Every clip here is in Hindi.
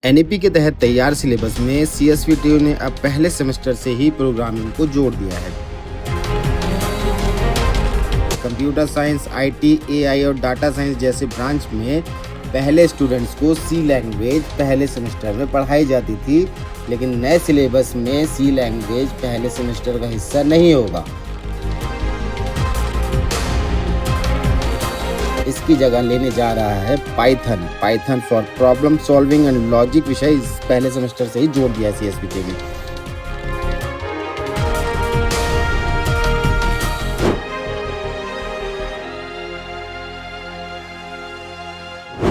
एनईपी के तहत तैयार सिलेबस में सीएसवीटीयू ने अब पहले सेमेस्टर से ही प्रोग्रामिंग को जोड़ दिया है। कंप्यूटर साइंस, आईटी, एआई और डाटा साइंस जैसे ब्रांच में पहले स्टूडेंट्स को सी लैंग्वेज पहले सेमेस्टर में पढ़ाई जाती थी, लेकिन नए सिलेबस में सी लैंग्वेज पहले सेमेस्टर का हिस्सा नहीं होगा। इसकी जगह लेने जा रहा है Python for problem solving and logic विषय इस पहले सेमेस्टर से ही जोड़ दिया है सीएसवीटीयू ने।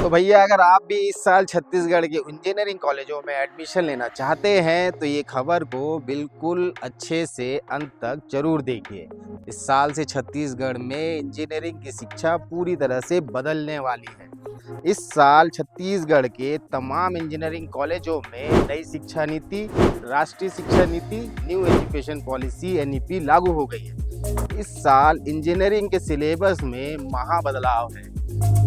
तो भैया, अगर आप भी इस साल छत्तीसगढ़ के इंजीनियरिंग कॉलेजों में एडमिशन लेना चाहते हैं तो ये खबर को बिल्कुल अच्छे से अंत तक जरूर देखिए। इस साल से छत्तीसगढ़ में इंजीनियरिंग की शिक्षा पूरी तरह से बदलने वाली है। इस साल छत्तीसगढ़ के तमाम इंजीनियरिंग कॉलेजों में नई शिक्षा नीति, राष्ट्रीय शिक्षा नीति, न्यू एजुकेशन पॉलिसी एनईपी लागू हो गई है। इस साल इंजीनियरिंग के सिलेबस में महा बदलाव है।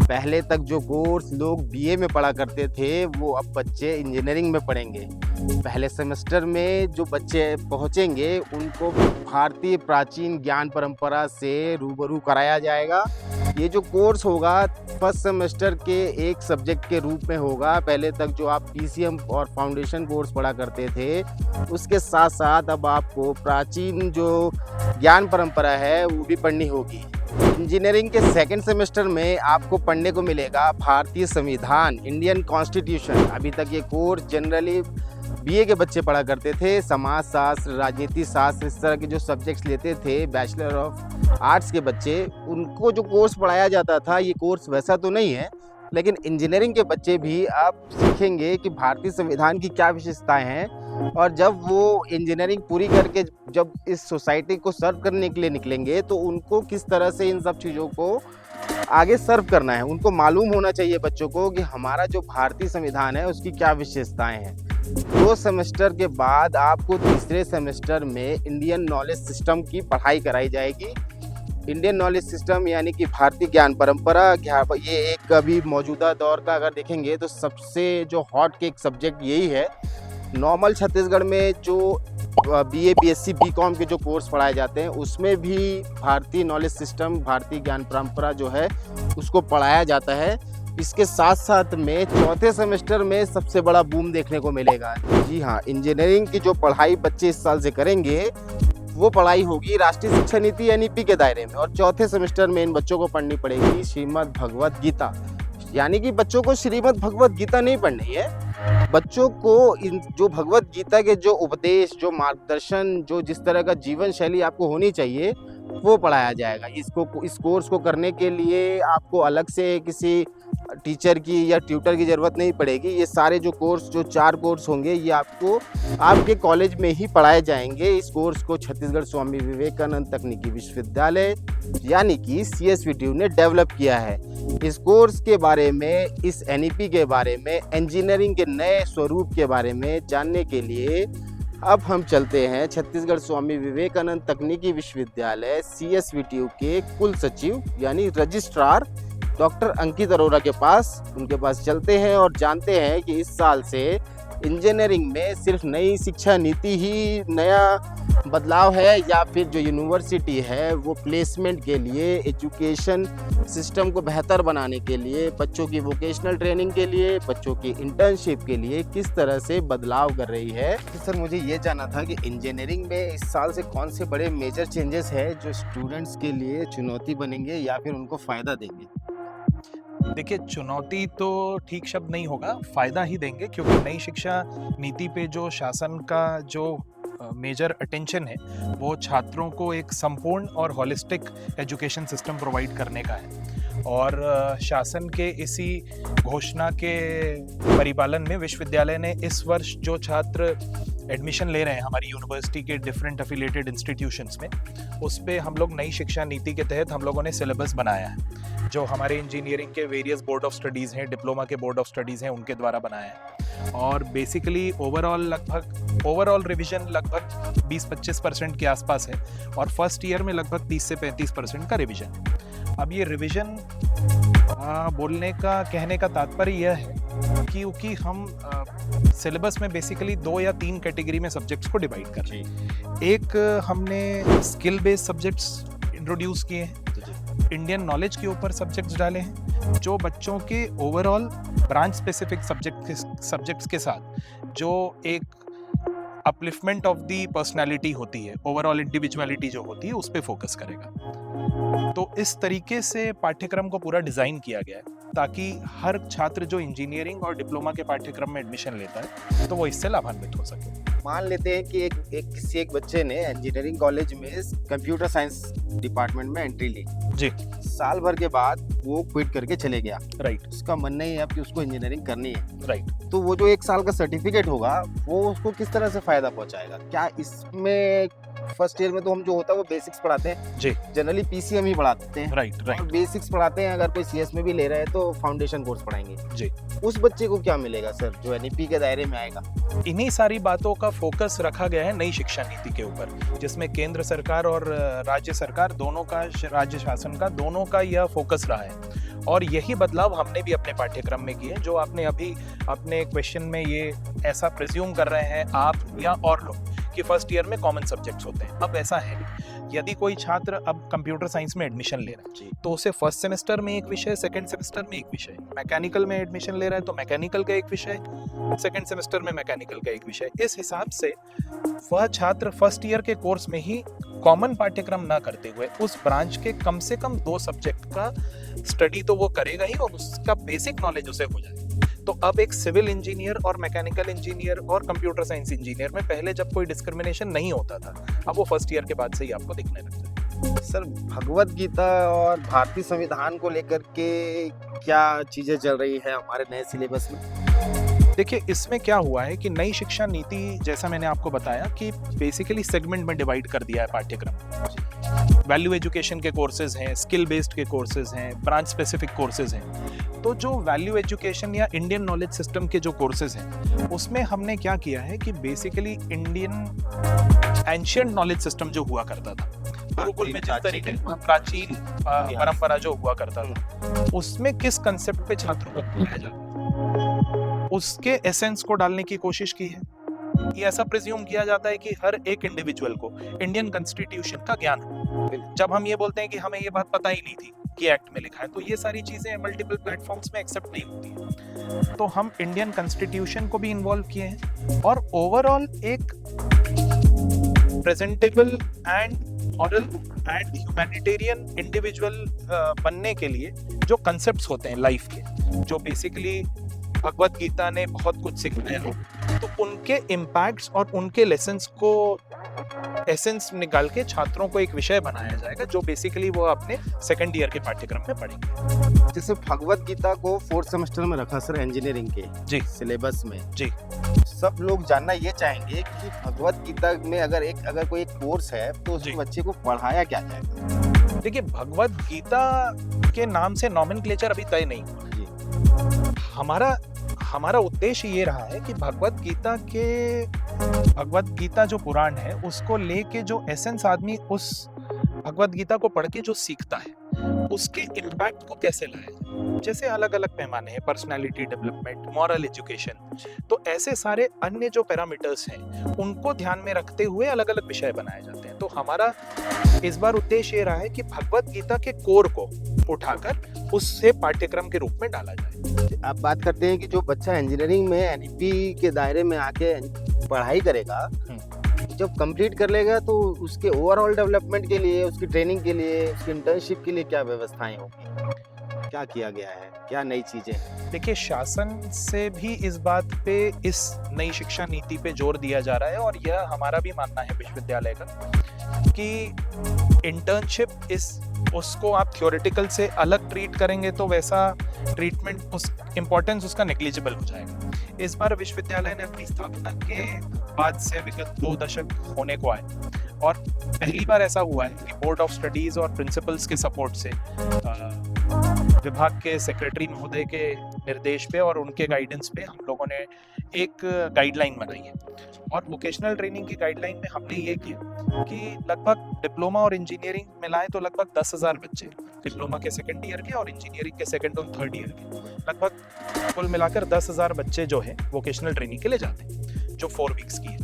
पहले तक जो कोर्स लोग बीए में पढ़ा करते थे वो अब बच्चे इंजीनियरिंग में पढ़ेंगे। पहले सेमेस्टर में जो बच्चे पहुंचेंगे उनको भारतीय प्राचीन ज्ञान परंपरा से रूबरू कराया जाएगा। ये जो कोर्स होगा फर्स्ट सेमेस्टर के एक सब्जेक्ट के रूप में होगा। पहले तक जो आप पीसीएम और फाउंडेशन कोर्स पढ़ा करते थे उसके साथ साथ अब आपको प्राचीन जो ज्ञान परंपरा है वो भी पढ़नी होगी। इंजीनियरिंग के सेकंड सेमेस्टर में आपको पढ़ने को मिलेगा भारतीय संविधान, इंडियन कॉन्स्टिट्यूशन। अभी तक ये कोर्स जनरली बीए के बच्चे पढ़ा करते थे। समाज शास्त्र, राजनीति शास्त्र, इस तरह के जो सब्जेक्ट्स लेते थे बैचलर ऑफ आर्ट्स के बच्चे, उनको जो कोर्स पढ़ाया जाता था ये कोर्स वैसा तो नहीं है, लेकिन इंजीनियरिंग के बच्चे भी अब सीखेंगे कि भारतीय संविधान की क्या विशेषताएं हैं, और जब वो इंजीनियरिंग पूरी करके जब इस सोसाइटी को सर्व करने के लिए निकलेंगे तो उनको किस तरह से इन सब चीज़ों को आगे सर्व करना है। उनको मालूम होना चाहिए बच्चों को कि हमारा जो भारतीय संविधान है उसकी क्या विशेषताएं हैं। 2 सेमेस्टर के बाद आपको तीसरे सेमेस्टर में इंडियन नॉलेज सिस्टम की पढ़ाई कराई जाएगी। इंडियन नॉलेज सिस्टम यानी कि भारतीय ज्ञान परंपरा, ये एक अभी मौजूदा दौर का अगर देखेंगे तो सबसे जो हॉट केक सब्जेक्ट यही है। नॉर्मल छत्तीसगढ़ में जो बीए, बीएससी, बीकॉम के जो कोर्स पढ़ाए जाते हैं उसमें भी भारतीय नॉलेज सिस्टम, भारतीय ज्ञान परंपरा जो है उसको पढ़ाया जाता है। इसके साथ साथ में चौथे सेमेस्टर में सबसे बड़ा बूम देखने को मिलेगा। जी हाँ, इंजीनियरिंग की जो पढ़ाई बच्चे इस साल से करेंगे वो पढ़ाई होगी राष्ट्रीय शिक्षा नीति एनईपी के दायरे में, और चौथे सेमेस्टर में इन बच्चों को पढ़नी पड़ेगी श्रीमद् भगवद गीता। यानी कि बच्चों को श्रीमद् भगवद गीता नहीं पढ़नी है, बच्चों को इन जो भगवद गीता के जो उपदेश, जो मार्गदर्शन, जो जिस तरह का जीवन शैली आपको होनी चाहिए वो पढ़ाया जाएगा। इस कोर्स को करने के लिए आपको अलग से किसी टीचर की या ट्यूटर की ज़रूरत नहीं पड़ेगी। ये सारे जो 4 कोर्स होंगे ये आपको आपके कॉलेज में ही पढ़ाए जाएंगे। इस कोर्स को छत्तीसगढ़ स्वामी विवेकानंद तकनीकी विश्वविद्यालय यानी कि सीएसवीटीयू ने डेवलप किया है। इस कोर्स के बारे में, इस एनईपी के बारे में, इंजीनियरिंग के नए स्वरूप के बारे में जानने के लिए अब हम चलते हैं छत्तीसगढ़ स्वामी विवेकानंद तकनीकी विश्वविद्यालय सीएसवीटीयू के कुल सचिव यानी रजिस्ट्रार डॉक्टर अंकित अरोरा के पास। उनके पास चलते हैं और जानते हैं कि इस साल से इंजीनियरिंग में सिर्फ नई शिक्षा नीति ही नया बदलाव है या फिर जो यूनिवर्सिटी है वो प्लेसमेंट के लिए, एजुकेशन सिस्टम को बेहतर बनाने के लिए, बच्चों की वोकेशनल ट्रेनिंग के लिए, बच्चों की इंटर्नशिप के लिए किस तरह से बदलाव कर रही है। तो सर, मुझे ये जानना था कि इंजीनियरिंग में इस साल से कौन से बड़े मेजर चेंजेस है जो स्टूडेंट्स के लिए चुनौती बनेंगे या फिर उनको फ़ायदा देंगे। देखिए, चुनौती तो ठीक शब्द नहीं होगा, फ़ायदा ही देंगे, क्योंकि नई शिक्षा नीति पे जो शासन का जो मेजर अटेंशन है वो छात्रों को एक संपूर्ण और होलिस्टिक एजुकेशन सिस्टम प्रोवाइड करने का है। और शासन के इसी घोषणा के परिपालन में विश्वविद्यालय ने इस वर्ष जो छात्र एडमिशन ले रहे हैं हमारी यूनिवर्सिटी के डिफरेंट एफिलिएटेड इंस्टीट्यूशंस में, उस पे हम लोग नई शिक्षा नीति के तहत हम लोगों ने सिलेबस बनाया है जो हमारे इंजीनियरिंग के वेरियस बोर्ड ऑफ स्टडीज़ हैं, डिप्लोमा के बोर्ड ऑफ स्टडीज़ हैं, उनके द्वारा बनाया है। और बेसिकली ओवरऑल रिवीजन लगभग 20-25% के आसपास है, और फर्स्ट ईयर में लगभग 30 से 35% का रिवीजन। अब ये रिवीजन बोलने का, कहने का तात्पर्य यह है क्योंकि हम सिलेबस में बेसिकली 2 या 3 कैटेगरी में सब्जेक्ट्स को डिवाइड कर रहे हैं। एक हमने स्किल बेस्ड सब्जेक्ट्स इंट्रोड्यूस किए हैं, इंडियन नॉलेज के ऊपर सब्जेक्ट्स डाले हैं, जो बच्चों के ओवरऑल ब्रांच स्पेसिफिक सब्जेक्ट्स के साथ जो एक अपलिफ्टमेंट ऑफ द पर्सनालिटी होती है, ओवरऑल इंडिविजुअलिटी जो होती है, उस पे फोकस करेगा। तो इस तरीके से पाठ्यक्रम को पूरा डिजाइन किया गया है ताकि हर छात्र जो इंजीनियरिंग और डिप्लोमा के पाठ्यक्रम में एडमिशन लेता है तो वो इससे लाभान्वित हो सके। मान लेते हैं कि किसी एक बच्चे ने इंजीनियरिंग कॉलेज में कंप्यूटर साइंस डिपार्टमेंट में एंट्री ली जी, साल भर के बाद वो क्विट करके चले गया, राइट, उसका मन नहीं है अब कि उसको इंजीनियरिंग करनी है, राइट। तो वो जो 1 साल का सर्टिफिकेट होगा वो उसको किस तरह से फायदा पहुंचाएगा? क्या इसमें फर्स्ट ईयर में तो हम जो होता है वो बेसिक्स पढ़ाते हैं जी, जनरली पीसीएम ही पढ़ाते हैं, राइट, और राइट बेसिक्स पढ़ाते हैं, अगर कोई सीएस में भी ले रहा है तो फाउंडेशन कोर्स पढ़ाएंगे जी। उस बच्चे को क्या मिलेगा सर जो एनईपी के दायरे में आएगा? इन्हीं सारी बातों का फोकस रखा गया है नई शिक्षा नीति के ऊपर, जिसमें केंद्र सरकार और राज्य सरकार दोनों का, राज्य शासन का दोनों का यह फोकस रहा है। और यही बदलाव हमने भी अपने पाठ्यक्रम में किए, जो आपने अभी अपने क्वेश्चन में ये ऐसा प्रिज्यूम कर रहे हैं आप या और लोग कि फर्स्ट ईयर में कॉमन सब्जेक्ट्स होते हैं। अब ऐसा है, यदि कोई छात्र अब कंप्यूटर साइंस में एडमिशन ले रहा है तो उसे फर्स्ट सेमेस्टर में एक विषय, सेकंड सेमेस्टर में एक विषय, मैकेनिकल में एडमिशन ले रहा है तो मैकेनिकल का एक विषय, सेकंड सेमेस्टर में मैकेनिकल का एक विषय। इस हिसाब से वह छात्र फर्स्ट ईयर के कोर्स में ही कॉमन पाठ्यक्रम ना करते हुए उस ब्रांच के कम से कम 2 सब्जेक्ट का स्टडी तो वो करेगा ही और उसका बेसिक नॉलेज उसे हो जाए। तो अब एक सिविल इंजीनियर और मैकेनिकल इंजीनियर और कंप्यूटर साइंस इंजीनियर में पहले जब कोई डिस्क्रिमिनेशन नहीं होता था, अब वो फर्स्ट ईयर के बाद से ही आपको दिखने लगता है। सर भगवत गीता और भारतीय संविधान को लेकर के क्या चीजें चल रही है हमारे नए सिलेबस में? देखिए, इसमें क्या हुआ है कि नई शिक्षा नीति, जैसा मैंने आपको बताया कि बेसिकली सेगमेंट में डिवाइड कर दिया है पाठ्यक्रम। वैल्यू एजुकेशन के कोर्सेज हैं, स्किल बेस्ड के कोर्सेज हैं, ब्रांच स्पेसिफिक कोर्सेज हैं। तो जो वैल्यू एजुकेशन या इंडियन नॉलेज सिस्टम के जो कोर्सेज हैं, उसमें हमने क्या किया है कि basically Indian ancient knowledge system जो हुआ करता था, गुरुकुल में जिस तरीके प्राचीन परंपरा जो हुआ करता था, उसमें किस कंसेप्ट पे छात्रों को पढ़ाया जाता, उसके एसेंस को डालने की कोशिश की है। ये ऐसा प्रिज्यूम किया जाता है कि हर एक इंडिविजुअल को इंडियन कॉन्स्टिट्यूशन का ज्ञान हो। जब हम ये बोलते हैं कि हमें ये बात पता ही नहीं थी कि एक्ट में लिखा है, तो ये सारी चीजें मल्टीपल प्लेटफॉर्म्स में एक्सेप्ट नहीं होती है। तो हम इंडियन कॉन्स्टिट्यूशन को भी इन्वॉल्व किए हैं और ओवरऑल एक presentable and moral and humanitarian individual बनने के लिए जो कंसेप्ट्स होते हैं लाइफ के, जो बेसिकली भगवत गीता ने बहुत कुछ सिखाया है, तो उनके इम्पैक्ट्स और उनके लेसन्स को एसेंस निकाल के छात्रों को एक विषय बनाया जाएगा, जो बेसिकली वो अपने सेकंड ईयर के पाठ्यक्रम में पढ़ेंगे। जैसे भगवत गीता को 4th सेमेस्टर में रखा सर इंजीनियरिंग के जी सिलेबस में, जी, सब लोग जानना ये चाहेंगे कि भगवत गीता में अगर कोई एक कोर्स है तो उस बच्चे को पढ़ाया क्या जाएगा? देखिए, भगवत गीता के नाम से नॉमेनक्लेचर अभी तय नहीं हुआ। हमारा उद्देश्य ये रहा है कि भगवत गीता जो पुराण है, उसको लेके जो एसेंस आदमी उस भगवत गीता को पढ़ के जो सीखता है, उसके इम्पैक्ट को कैसे लाए। जैसे अलग अलग पैमाने हैं, पर्सनालिटी डेवलपमेंट, मॉरल एजुकेशन, तो ऐसे सारे अन्य जो पैरामीटर्स हैं उनको ध्यान में रखते हुए अलग अलग विषय बनाए जाते हैं। तो हमारा इस बार उद्देश्य ये रहा है कि भगवत गीता के कोर को उठाकर उससे पाठ्यक्रम के रूप में डाला जाए। आप बात करते हैं कि जो बच्चा इंजीनियरिंग में एनईपी के दायरे में आके पढ़ाई करेगा, जब कंप्लीट कर लेगा तो उसके ओवरऑल डेवलपमेंट के लिए, उसकी ट्रेनिंग के लिए, उसकी इंटर्नशिप के लिए क्या व्यवस्थाएं होंगी, क्या किया गया है, क्या नई चीजें? देखिए, शासन से भी इस बात पे, इस नई शिक्षा नीति पे जोर दिया जा रहा है और यह हमारा भी मानना है विश्वविद्यालय का कि इंटर्नशिप उसको आप थ्योरेटिकल से अलग ट्रीट करेंगे तो वैसा ट्रीटमेंट, उस इम्पोर्टेंस उसका नेग्लिजिबल हो जाएगा। इस बार विश्वविद्यालय ने अपनी स्थापना के बाद से विगत 2 दशक होने को आए और पहली बार ऐसा हुआ है कि बोर्ड ऑफ स्टडीज और प्रिंसिपल्स के सपोर्ट से, विभाग के सेक्रेटरी महोदय के निर्देश पे और उनके गाइडेंस पे हम लोगों ने एक गाइडलाइन बनाई है। और वोकेशनल ट्रेनिंग की गाइडलाइन में हमने ये किया कि लगभग डिप्लोमा और इंजीनियरिंग मिलाएं तो लगभग 10,000 बच्चे, डिप्लोमा के सेकंड ईयर के और इंजीनियरिंग के सेकंड और थर्ड ईयर के, लगभग कुल मिलाकर 10,000 बच्चे जो है वोकेशनल ट्रेनिंग के लिए जाते हैं, जो 4 वीक्स की है।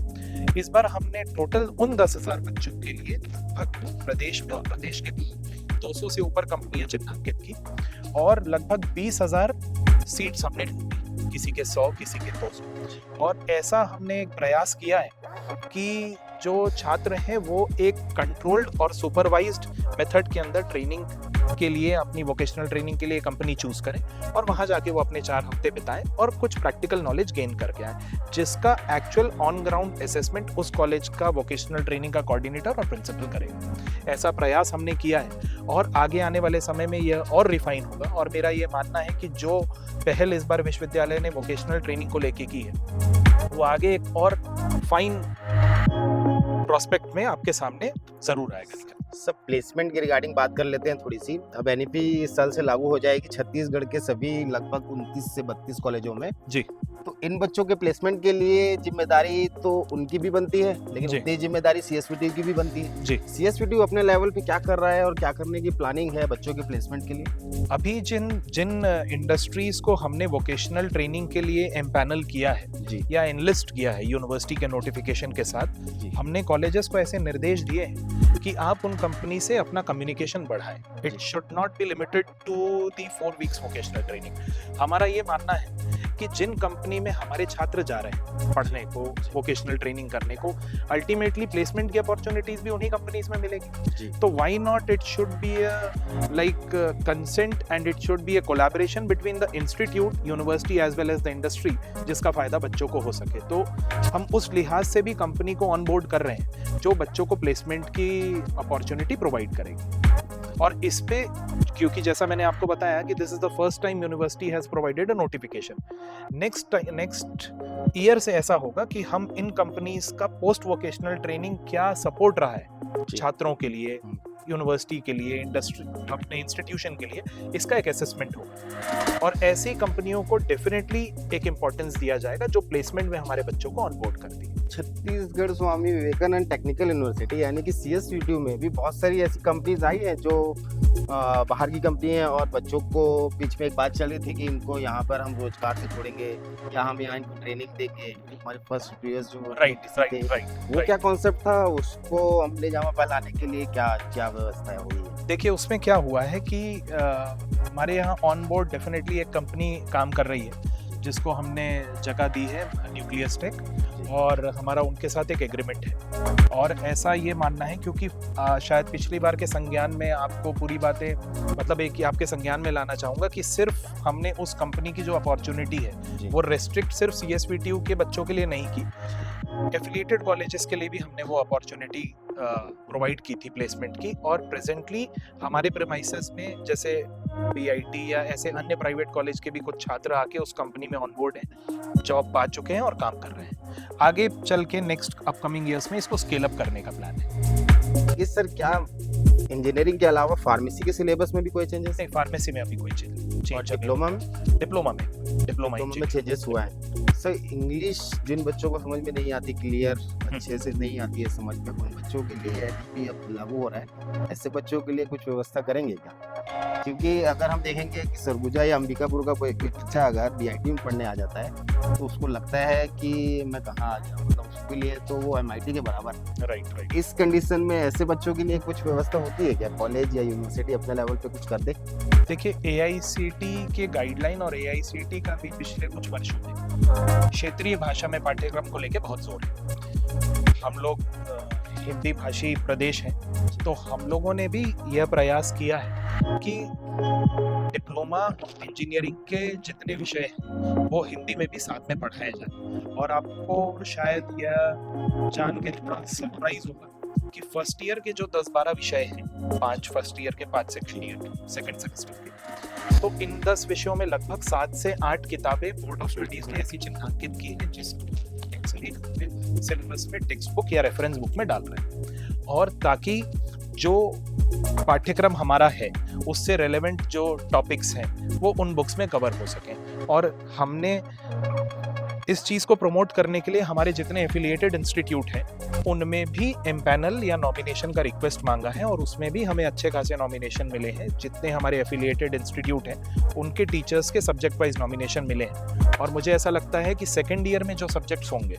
इस बार हमने टोटल उन 10,000 बच्चों के लिए लगभग प्रदेश में और प्रदेश के 200 से ऊपर कंपनियां चिन्हांकित की और लगभग 20,000 सीट्स हमने ढूंढी, किसी के 100, किसी के 200। और ऐसा हमने एक प्रयास किया है कि जो छात्र हैं वो एक कंट्रोल्ड और सुपरवाइज्ड मेथड के अंदर ट्रेनिंग के लिए, अपनी वोकेशनल ट्रेनिंग के लिए कंपनी चूज करें और वहां जाके वो अपने 4 हफ्ते बिताएं और कुछ प्रैक्टिकल नॉलेज गेन करके आए, जिसका एक्चुअल ऑन ग्राउंड असेसमेंट उस कॉलेज का वोकेशनल ट्रेनिंग का कोऑर्डिनेटर और प्रिंसिपल करेगा। ऐसा प्रयास हमने किया है और आगे आने वाले समय में यह और रिफाइन होगा। और मेरा ये मानना है कि जो पहल इस बार विश्वविद्यालय ने वोकेशनल ट्रेनिंग को लेके की है वो आगे एक और फाइन प्रोस्पेक्ट में आपके सामने जरूर आएगा। सब प्लेसमेंट की रिगार्डिंग बात कर लेते हैं थोड़ी सी। अब एनईपी इस साल से लागू हो जाएगी छत्तीसगढ़ के सभी लगभग 29 से 32 कॉलेजों में जी। तो इन बच्चों के प्लेसमेंट के लिए जिम्मेदारी तो उनकी भी बनती है, लेकिन जी। उतनी जिम्मेदारी सीएसपीटी की भी बनती है जी। सीएसपीटी अपने लेवल पे क्या कर रहा है और क्या करने की प्लानिंग है बच्चों के प्लेसमेंट के लिए? अभी जिन इंडस्ट्रीज को हमने वोकेशनल ट्रेनिंग के लिए एम्पैनल किया है जी या एनलिस्ट किया है यूनिवर्सिटी के नोटिफिकेशन के साथ, जी हमने कॉलेजेस को ऐसे निर्देश दिए हैं कि आप उन कंपनी से अपना कम्युनिकेशन बढ़ाएं। It should not be limited to the 4 weeks vocational training. हमारा ये मानना है कि जिन कंपनी में हमारे छात्र जा रहे हैं पढ़ने को, वोकेशनल ट्रेनिंग करने को, अल्टीमेटली प्लेसमेंट की अपॉर्चुनिटीज भी उन्हीं कंपनीज में मिलेगी। जी तो why not, it should be like consent and it should be a collaboration between the institute, university as well as the industry, जिसका फायदा बच्चों को हो सके। तो हम उस लिहाज से भी कंपनी को ऑन बोर्ड कर रहे हैं जो बच्चों को प्लेसमेंट की अपॉर्चुनिटी प्रोवाइड करेगी। और इस पे, क्योंकि जैसा मैंने आपको बताया कि this is the first time university has provided a notification, next year से ऐसा होगा कि हम इन कंपनीज का पोस्ट वोकेशनल ट्रेनिंग क्या सपोर्ट रहा है छात्रों के लिए, यूनिवर्सिटी के लिए, इंडस्ट्री, अपने इंस्टीट्यूशन के लिए, इसका एक असेसमेंट होगा। और ऐसी कंपनियों को डेफिनेटली एक इम्पोर्टेंस दिया जाएगा जो प्लेसमेंट में हमारे बच्चों को ऑनबोर्ड करती है। छत्तीसगढ़ स्वामी विवेकानंद टेक्निकल यूनिवर्सिटी यानी कि सीएसयूटी में भी बहुत सारी ऐसी कंपनीज आई हैं जो बाहर की कंपनी है और बच्चों को बीच में एक बात चल रही थी कि इनको यहाँ पर हम रोजगार से छोड़ेंगे या हम यहाँ इनको ट्रेनिंग देंगे। हमारे फर्स्ट ईयर्स जो राइट वो क्या कॉन्सेप्ट था, उसको अमले जामा फैलाने के लिए क्या क्या व्यवस्था है हुई है? देखिए उसमें क्या हुआ है कि हमारे यहाँ ऑन बोर्ड डेफिनेटली एक कंपनी काम कर रही है जिसको हमने जगह दी है, न्यूक्लियस टेक, और हमारा उनके साथ एक एग्रीमेंट है। और ऐसा ये मानना है क्योंकि शायद पिछली बार के संज्ञान में आपको पूरी बातें, मतलब एक आपके संज्ञान में लाना चाहूँगा कि सिर्फ हमने उस कंपनी की जो अपॉर्चुनिटी है वो रेस्ट्रिक्ट सिर्फ सीएसवीटीयू के बच्चों के लिए नहीं की, एफिलिएटेड कॉलेजेस के लिए भी हमने वो अपॉर्चुनिटी प्रोवाइड की थी प्लेसमेंट की। और प्रेजेंटली हमारे प्रेमाइसेस में जैसे बीआईटी या ऐसे अन्य प्राइवेट कॉलेज के भी कुछ छात्र आके उस कंपनी में ऑनबोर्ड हैं, जॉब पा चुके हैं और काम कर रहे हैं। आगे चल के नेक्स्ट अपकमिंग ईयर्स में इसको स्केल अप करने का प्लान है। ये सर क्या इंजीनियरिंग के अलावा फार्मेसी के सिलेबस में भी कोई चेंजेस? नहीं, फार्मेसी में अभी कोई चेंज, डिप्लोमा में डिप्लोमा में चेंजेस हुआ है। सर इंग्लिश जिन बच्चों को समझ में नहीं आती, क्लियर अच्छे से नहीं आती है समझ में, उन बच्चों के लिए एनईपी अब लागू हो रहा है, ऐसे बच्चों के लिए कुछ व्यवस्था करेंगे क्या? क्योंकि अगर हम देखेंगे कि सरगुजा या अंबिकापुर का कोई बच्चा अगर बीआईटी में पढ़ने आ जाता है तो उसको लगता है कि मैं कहाँ आ जाऊँ, मतलब उसके लिए तो वो एमआईटी के बराबर है। राइट। इस कंडीशन में ऐसे बच्चों के लिए कुछ व्यवस्था होती है क्या? कॉलेज या यूनिवर्सिटी अपने लेवल पे कुछ कर दे? देखिए एआईसीटी के गाइडलाइन और एआईसीटी का भी पिछले कुछ वर्षों में क्षेत्रीय भाषा में पाठ्यक्रम को लेके बहुत जोर है। हम लोग हिंदी भाषी प्रदेश हैं, तो हम लोगों ने भी यह प्रयास किया है कि डिप्लोमा इंजीनियरिंग के जितने विषय हैं वो हिंदी में भी साथ में पढ़ाए जाए। और आपको शायद यह जान के थोड़ा सरप्राइज होगा कि फर्स्ट ईयर के जो 10-12 विषय हैं, 5 फर्स्ट ईयर के, 5 सेकंड ईयर के, सेकंड सेमेस्टर के, तो इन 10 विषयों में लगभग 7 से 8 किताबें बोर्ड ऑफ स्टडीज ने ऐसी चिन्हांकित की है जिसको सिलेबस में टेक्स्ट बुक या रेफरेंस बुक में डाल रहे हैं, और ताकि जो पाठ्यक्रम हमारा है उससे रेलेवेंट जो टॉपिक्स हैं वो उन बुक्स में कवर हो सकें। और हमने इस चीज़ को प्रमोट करने के लिए हमारे जितने एफिलिएटेड इंस्टीट्यूट हैं उनमें भी एम्पैनल या नॉमिनेशन का रिक्वेस्ट मांगा है और उसमें भी हमें अच्छे खासे नॉमिनेशन मिले हैं। जितने हमारे एफिलिएटेड इंस्टीट्यूट हैं उनके टीचर्स के सब्जेक्ट वाइज नॉमिनेशन मिले हैं और मुझे ऐसा लगता है कि सेकेंड ईयर में जो सब्जेक्ट्स होंगे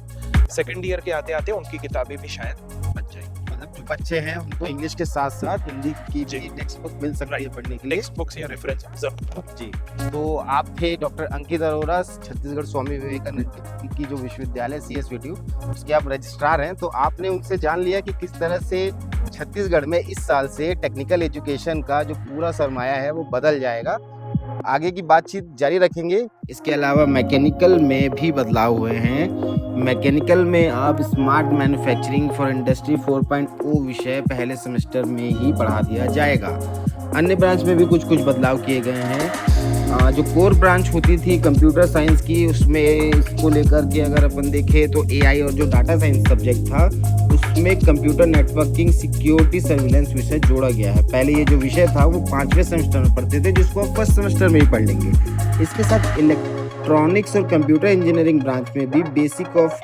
सेकेंड ईयर के आते आते उनकी किताबें भी शायद बन जाएंगी। मतलब जो बच्चे हैं उनको इंग्लिश के साथ साथ हिंदी की जी। टेक्स्ट बुक मिल सकती है पढ़ने के लिए। टेक्स्ट बुक्स या रेफरेंस जी। तो आप थे डॉक्टर अंकित अरोरा, छत्तीसगढ़ स्वामी विवेकानंद की जो विश्वविद्यालय CSVTU उसके आप रजिस्ट्रार हैं। तो आपने उनसे जान लिया कि किस तरह से छत्तीसगढ़ में इस साल से टेक्निकल एजुकेशन का जो पूरा सरमाया है वो बदल जाएगा। आगे की बातचीत जारी रखेंगे। इसके अलावा मैकेनिकल में भी बदलाव हुए हैं। मैकेनिकल में अब स्मार्ट मैन्युफैक्चरिंग फॉर इंडस्ट्री 4.0 विषय पहले सेमेस्टर में ही पढ़ा दिया जाएगा। अन्य ब्रांच में भी कुछ बदलाव किए गए हैं। जो कोर ब्रांच होती थी कंप्यूटर साइंस की, उसमें इसको लेकर के अगर अपन देखें तो AI और जो डाटा साइंस सब्जेक्ट था उसमें कंप्यूटर नेटवर्किंग सिक्योरिटी सर्विलेंस विषय जोड़ा गया है। पहले ये जो विषय था वो 5वें सेमेस्टर में पढ़ते थे, जिसको आप फर्स्ट सेमेस्टर में ही पढ़ लेंगे। इसके साथ इलेक्ट्रॉनिक्स और कंप्यूटर इंजीनियरिंग ब्रांच में भी बेसिक ऑफ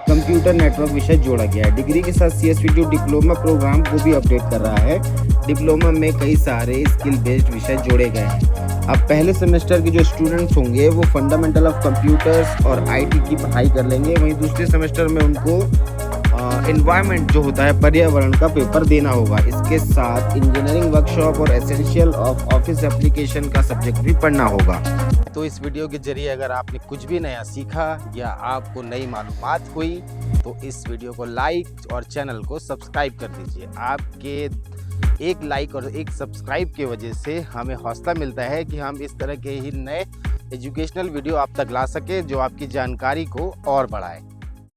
कंप्यूटर नेटवर्क विषय जोड़ा गया है। डिग्री के साथ CSVTU डिप्लोमा प्रोग्राम को भी अपडेट कर रहा है। डिप्लोमा में कई सारे स्किल बेस्ड विषय जोड़े गए हैं। अब पहले सेमेस्टर के जो स्टूडेंट्स होंगे वो फंडामेंटल ऑफ कंप्यूटर्स और IT की पढ़ाई कर लेंगे। वहीं दूसरे सेमेस्टर में उनको एनवायरनमेंट जो होता है पर्यावरण का पेपर देना होगा। इसके साथ इंजीनियरिंग वर्कशॉप और एसेंशियल ऑफ ऑफिस एप्लीकेशन का सब्जेक्ट भी पढ़ना होगा। तो इस वीडियो के जरिए अगर आपने कुछ भी नया सीखा या आपको नई मालूमात हुई तो इस वीडियो को लाइक और चैनल को सब्सक्राइब कर दीजिए। आपके एक लाइक और एक सब्सक्राइब की वजह से हमें हौसला मिलता है कि हम इस तरह के ही नए एजुकेशनल वीडियो आप तक ला सके जो आपकी जानकारी को और बढ़ाए।